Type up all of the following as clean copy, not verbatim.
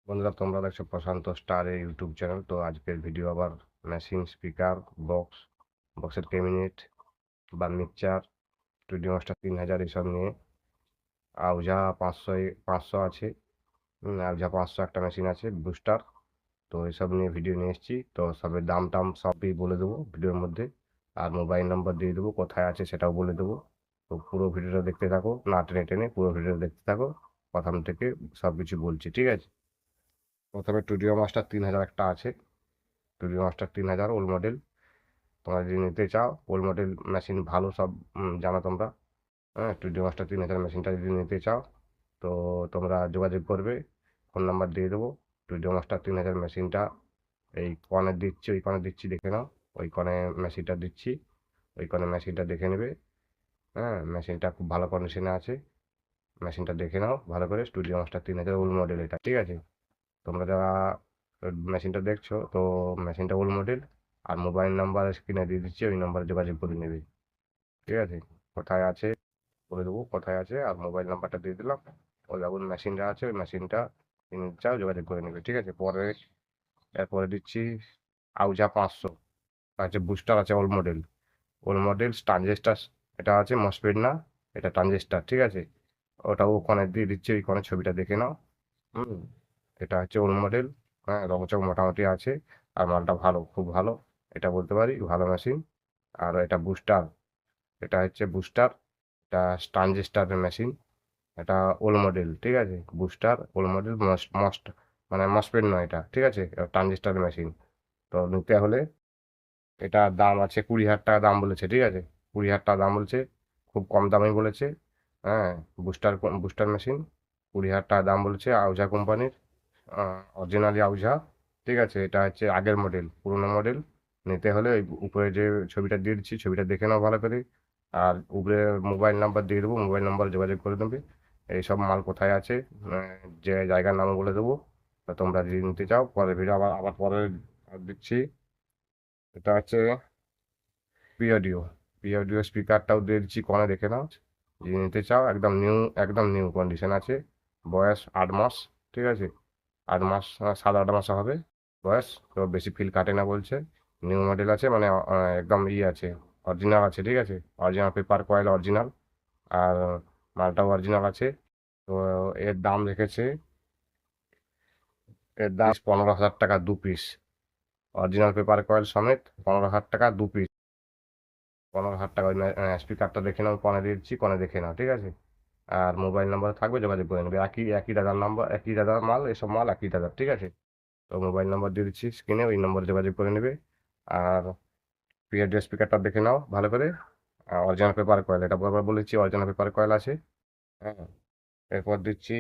বন্ধুরা, তোমরা দেখছো প্রশান্ত স্টার এর ইউটিউব চ্যানেল। তো আজকের ভিডিও আবার মেশিন, স্পিকার, বক্সের ক্যাবিনেট বা মিক্সচার, স্টুডিও মাস্টার 3000 এসব নিয়ে। আউজা 500 আছে। আউজা 500 একটা মেশিন আছে, বুস্টার। তো এসব নিয়ে ভিডিও নিয়ে এসেছি। তো সবের দাম টাম সবই বলে দেবো ভিডিওর মধ্যে, আর মোবাইল নাম্বার দিয়ে দেবো, কোথায় আছে সেটাও বলে দেবো। তো পুরো ভিডিওটা দেখতে থাকো, না টেনে টেনে পুরো ভিডিওটা দেখতে থাকো। প্রথম থেকে সব কিছু বলছি, ঠিক আছে? প্রথমে স্টুডিও মাস্টার 3000 একটা আছে। Studio master 3000 old model. তোমরা যদি নিতে চাও, ওল্ড মডেল মেশিন ভালো, সব জানো তোমরা। হ্যাঁ, স্টুডিও মাস্টার 3000 মেশিনটা যদি নিতে চাও, তো তোমরা যোগাযোগ করবে। ফোন নাম্বার দিয়ে দেবো। স্টুডিও মাস্টার 3000 মেশিনটা এই কনে দিচ্ছি, ওই কনে দিচ্ছি, দেখে নাও। ওই কনে মেশিনটা দিচ্ছি, ওই কনে মেশিনটা দেখে নেবে। হ্যাঁ, মেশিনটা খুব ভালো কন্ডিশনে আছে। মেশিনটা দেখে নাও ভালো করে। স্টুডিও মাস্টার 3000 ওল্ড মডেল এটা, ঠিক আছে? তোমরা যারা মেশিনটা দেখছো, তো মেশিনটা ওল্ড মডেল। আর মোবাইল নাম্বার স্ক্রিনে দিয়ে দিচ্ছি, ওই নাম্বারে যোগাযোগ করে নেবে, ঠিক আছে? কোথায় আছে বলে দেবো, কোথায় আছে, আর মোবাইল নাম্বারটা দিয়ে দিলাম। ওই যেমন মেশিনটা আছে, ওই মেশিনটা নিতে চাও যোগাযোগ করে নেবে, ঠিক আছে? এরপরে দিচ্ছি আউজা 500 আছে, বুস্টার আছে, ওল্ড মডেল ট্রানজিস্টার। এটা আছে মসফেট না, এটা ট্রানজিস্টার, ঠিক আছে? ওটা ওখানে দিয়ে দিচ্ছি, ওইখানে ছবিটা দেখে নাও। হুম, এটা হচ্ছে ওল্ড মডেল। হ্যাঁ, রংচং মোটামুটি আছে, আর মালটা ভালো, খুব ভালো। এটা বলতে পারি ভালো মেশিন। আর এটা বুস্টার, এটা হচ্ছে বুস্টার। এটা ট্রানজিস্টারের মেশিন। এটা ওল্ড মডেল, ঠিক আছে? বুস্টার ওল্ড মডেল, মস্ট মানে মসফেট নয় এটা, ঠিক আছে? Transistor machine. তো নিতে হলে, এটা দাম আছে 20,000 টাকা দাম বলেছে, ঠিক আছে? 20,000 টাকা দাম বলছে, খুব কম দামই বলেছে। হ্যাঁ, বুস্টার বুস্টার মেশিন 20,000 টাকা দাম বলেছে, আউজা কোম্পানির। অরিজিনালি আউজা, ঠিক আছে? এটা হচ্ছে আগের মডেল, পুরোনো মডেল। নিতে হলে ওই উপরে যে ছবিটা দিয়ে দিচ্ছি, ছবিটা দেখে নাও ভালো করে। আর উপরে মোবাইল নাম্বার দিয়ে দেবো, মোবাইল নাম্বার যোগাযোগ করে দেবে। এইসব মাল কোথায় আছে, যে জায়গার নাম বলে দেবো। তা তোমরা যদি নিতে চাও, পরে ভিডিও আবার আবার পরে দিচ্ছি। এটা হচ্ছে পিওডিও। পিওডিও স্পিকারটাও দিয়ে দিচ্ছি, কনে দেখে নাও। যদি নিতে চাও, একদম নিউ কন্ডিশন আছে। বয়স 8 মাস, ঠিক আছে? 8 মাস, 7-8 মাস হবে বয়স। তো বেশি ফিল কাটে না বলছে। নিউ মডেল আছে, মানে একদম আছে, অরিজিনাল আছে, ঠিক আছে? Original paper coil original. আর মালটাও অরিজিনাল আছে। তো এর দাম রেখেছে, এর দাম 15,000 টাকা 2 পিস। অরিজিনাল পেপার কয়েল সমেত 15,000 টাকা 2 পিস। 15,000 টাকা। ওই স্পিকারটা দেখে নাও, কনে দিচ্ছি, কনে দেখে নাও, ঠিক আছে? আর মোবাইল নাম্বার থাকবে, যোগাযোগ করে নেবে। একই একই দাদার নাম্বার, একই দাদার মাল, এসব মাল একই দাদার, ঠিক আছে? তো মোবাইল নাম্বার দিয়ে দিচ্ছি স্ক্রিনে, ওই নম্বরে যোগাযোগ করে নেবে। আর পিএডিও স্পিকারটা দেখে নাও ভালো করে। অরিজিনাল পেপার কয়েল, এটা বরাবর বলেছি, অরিজিনাল পেপার কয়েল আছে। হ্যাঁ, এরপর দিচ্ছি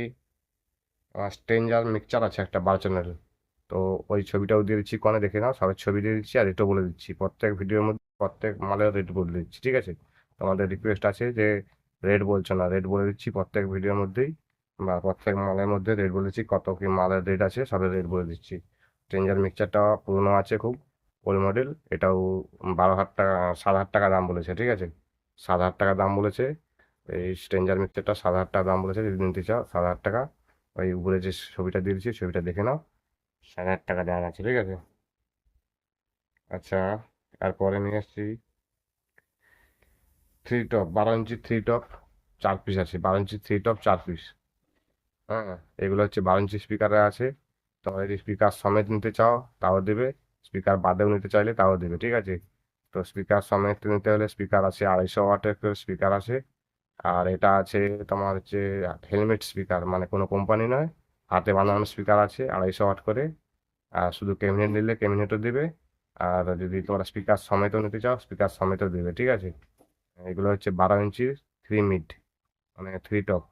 স্ট্রেঞ্জার মিক্সচার আছে একটা 12 চ্যানেল। তো ওই ছবিটাও দিয়ে দিচ্ছি, কনে দেখে নাও। সবের ছবি দিয়ে দিচ্ছি, আর রেটও বলে দিচ্ছি। প্রত্যেক ভিডিওর মধ্যে প্রত্যেক মালের রেট বলে দিচ্ছি, ঠিক আছে? তোমাদের রিকোয়েস্ট আছে যে রেট বলছো না, রেট বলে দিচ্ছি প্রত্যেক ভিডিওর মধ্যেই, বা প্রত্যেক মালের মধ্যে রেট বলে দিচ্ছি, কত কি মালের রেট আছে সবের রেট বলে দিচ্ছি। স্ট্রেঞ্জার মিক্সচারটা পুরোনো আছে খুব, ওল্ড মডেল। এটাও 12,000 টাকা, 7,000 টাকা দাম বলেছে, ঠিক আছে? 7,000 টাকা দাম বলেছে। এই স্ট্রেঞ্জার মিক্সচারটা 7,000 টাকা দাম বলেছে। যদি নিতে চাও, 7,000 টাকা। ওই উপরে যে ছবিটা দিয়ে দিচ্ছি, ছবিটা দেখে নাও। 7,000 টাকা দাম আছে, ঠিক আছে? আচ্ছা, তারপরে নিয়ে এসছি থ্রি টপ, 12 ইঞ্চি থ্রি টপ 4 পিস আছে। 12 ইঞ্চি থ্রি টপ 4 পিস। হ্যাঁ, এগুলো হচ্ছে 12 ইঞ্চি স্পিকারে আছে। তোমরা যদি স্পিকার সমেত নিতে চাও তাও দেবে, স্পিকার বাদেও নিতে চাইলে তাও দেবে, ঠিক আছে? তো স্পিকার সমেত নিতে হলে, স্পিকার আছে 250 ওয়াটের স্পিকার আছে। আর এটা আছে তোমার হচ্ছে হেলমেট স্পিকার, মানে কোনো কোম্পানি নয়, হাতে বানানো স্পিকার আছে, 250 ওয়াট করে। আর শুধু ক্যাবিনেট নিলে ক্যাবিনেটও দেবে। আর যদি তোমরা স্পিকার সমেতও নিতে চাও, স্পিকার সমেতও দেবে, ঠিক আছে? এগুলো হচ্ছে 12 ইঞ্চি থ্রি মিড, মানে থ্রি টপ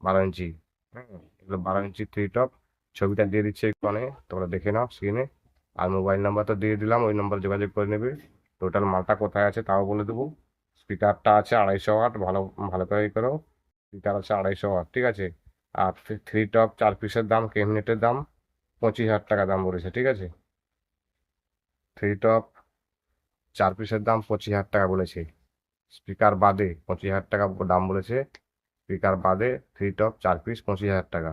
12 ইঞ্চি। হ্যাঁ, এগুলো 12 ইঞ্চি থ্রি টপ। ছবিটা দিয়ে দিচ্ছে এখানে, তোমরা দেখে নাও স্ক্রিনে। আর মোবাইল নাম্বার তো দিয়ে দিলাম, ওই নাম্বার যোগাযোগ করে নেবে। টোটাল মালটা কোথায় আছে তাও বলে দেবো। স্পিকারটা আছে 250 ওয়াট, ভালো ভালো করে ই করো। স্পিকার আছে 250 ওয়াট, ঠিক আছে? আর থ্রি টপ 4 পিসের দাম, ক্যাবিনেটের দাম 25,000 টাকা দাম বলেছে, ঠিক আছে? থ্রি টপ 4 পিসের দাম 25,000 টাকা বলেছে। স্পিকার বাদে 25,000 টাকা দাম বলেছে। স্পিকার বাদে থ্রি টপ 4 পিস 25,000 টাকা।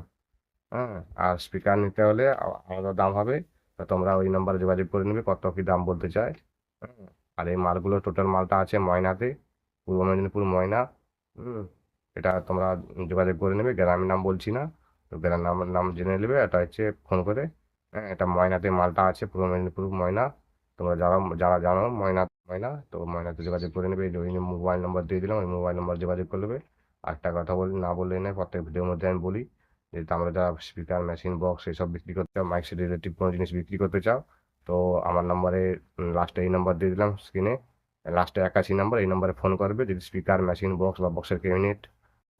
হ্যাঁ, আর স্পিকার নিতে হলে আলাদা দাম হবে। তো তোমরা ওই নাম্বারে যোগাযোগ করে নেবে কত কি দাম বলতে চায়। হ্যাঁ, আর এই মালগুলো টোটাল মালটা আছে ময়নাতে, পূর্ব মেদিনীপুর ময়না। হুম, এটা তোমরা যোগাযোগ করে নেবে, গ্রামের নাম বলছি না, তো গ্রামের নাম নাম জেনে নেবে। এটা হচ্ছে ফোন করে। হ্যাঁ, এটা ময়নাতে মালটা আছে, পূর্ব মেদিনীপুর ময়না। তোমরা যারা যারা জানো ময়না ময়না, তো ময়নাতে যোগাযোগ করে নেবে। ওই মোবাইল নম্বর দিয়ে দিলাম, ওই মোবাইল নম্বর যোগাযোগ করে নেবে। আরেকটা কথা বলি, না বললে নয়, প্রত্যেক ভিডিওর মধ্যে আমি বলি যে আমরা যারা স্পিকার মেশিন বক্স এসব বিক্রি করতে চাও, মাইক সেট রিলেটিভ কোনো জিনিস বিক্রি করতে চাও, তো আমার নম্বরে লাস্টে এই নাম্বার দিয়ে দিলাম স্ক্রিনে, লাস্টে 81 নাম্বার, এই নম্বরে ফোন করবে। যদি স্পিকার মেশিন বক্স বা বক্সের ক্যাবিনেট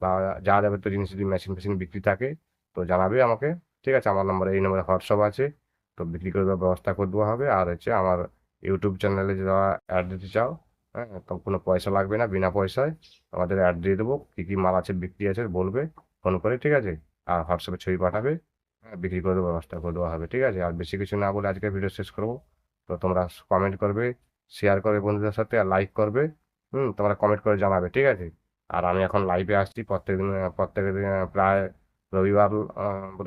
বা যা যাবতীয় জিনিস যদি মেশিন ফেশিন বিক্রি থাকে তো জানাবে আমাকে। ঠিক আছে, আমার নম্বরে এই নম্বরে হোয়াটসঅ্যাপ আছে, তো বিক্রি করে দেওয়ার ব্যবস্থা করে দেওয়া হবে। আর হচ্ছে আমার ইউটিউব চ্যানেলে যারা অ্যাড দিতে চাও, হ্যাঁ, তো কোনো পয়সা লাগবে না, বিনা পয়সায় আমাদের অ্যাড দিয়ে দেবো। কী কী মাল আছে বিক্রি আছে বলবে ফোন করে, ঠিক আছে। আর হোয়াটসঅ্যাপে ছবি পাঠাবে, হ্যাঁ, বিক্রি করে দেওয়ার ব্যবস্থা করে দেওয়া হবে। ঠিক আছে, আর বেশি কিছু না বলে আজকে ভিডিও শেষ করবো। তো তোমরা কমেন্ট করবে, শেয়ার করবে বন্ধুদের সাথে, আর লাইক করবে। তোমরা কমেন্ট করে জানাবে, ঠিক আছে। আর আমি এখন লাইভে আসছি প্রত্যেক দিন প্রায় রবিবার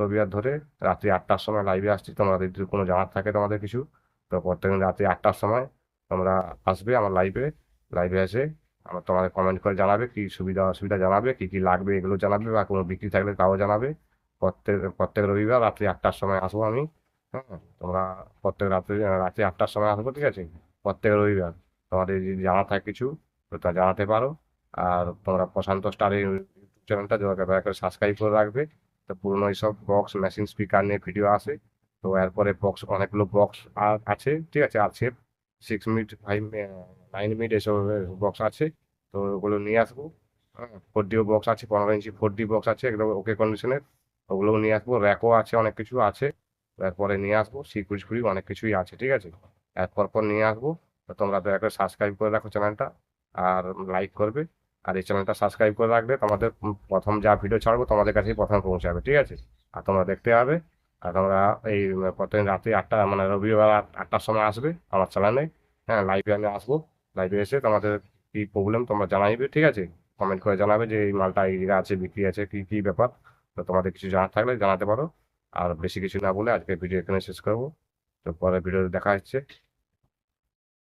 রবিবার ধরে রাত্রি 8টার সময় লাইভে আসছি। তোমরা যদি কোনো জানার থাকে তোমাদের কিছু, তো প্রত্যেকদিন রাত্রি 8টার সময় তোমরা আসবে আমার লাইভে। লাইভে এসে আমার তোমাদের কমেন্ট করে জানাবে, কি সুবিধা অসুবিধা জানাবে, কি কি লাগবে এগুলো জানাবে, বা কোনো বিক্রি থাকলে তাও জানাবে। প্রত্যেক রবিবার রাত্রি 8টার সময় আসবো আমি। হ্যাঁ, তোমরা প্রত্যেক রাত্রি 8টার সময় আসবো, ঠিক আছে, প্রত্যেক রবিবার। তোমাদের যদি জানা থাকে কিছু তো তা জানাতে পারো। আর তোমরা প্রশান্ত স্টার এই ইউটিউব চ্যানেলটা দয়া করে সাবস্ক্রাইব করে রাখবে। তো পুরনো এইসব বক্স মেশিন স্পিকার নিয়ে ভিডিও আসে। তো এরপরে বক্স অনেকগুলো বক্স আছে, ঠিক আছে, আছে 6 মিনিট 9 মিনিট এসব বক্স আছে। তো ওগুলো নিয়ে আসবো। হ্যাঁ, 4D বক্স আছে, 15 ইঞ্চি 4D বক্স আছে একদম ওকে কন্ডিশনের, ওগুলো নিয়ে আসবো। র্যাকও আছে, অনেক কিছু আছে। এরপরে নিয়ে আসবো সিকুড়ি ফুড়ি অনেক কিছুই আছে, ঠিক আছে। এরপর পর নিয়ে আসবো। তো তোমরা দয়া করে সাবস্ক্রাইব করে রাখো চ্যানেলটা, আর লাইক করবে। আর এই চ্যানেলটা সাবস্ক্রাইব করে রাখলে তোমাদের প্রথম যা ভিডিও ছাড়বো তোমাদের কাছেই প্রথম পৌঁছাবে, ঠিক আছে। আর তোমরা দেখতে পাবে। আর তোমরা এই প্রতিদিন রাত্রি 8টা মানে রবিবার 8টার সময় আসবে আমার চ্যানেলে। হ্যাঁ, লাইভে আমি আসবো। লাইভে এসে তোমাদের কি প্রবলেম তোমরা জানাইবে, ঠিক আছে। কমেন্ট করে জানাবে যে এই মালটা এই জায়গায় আছে, বিক্রি আছে, কি কি ব্যাপার। তো তোমাদের কিছু জানার থাকলে জানাতে পারো। আর বেশি কিছু না বলে আজকে ভিডিও এখানে শেষ করবো। তো পরে ভিডিও দেখা হচ্ছে।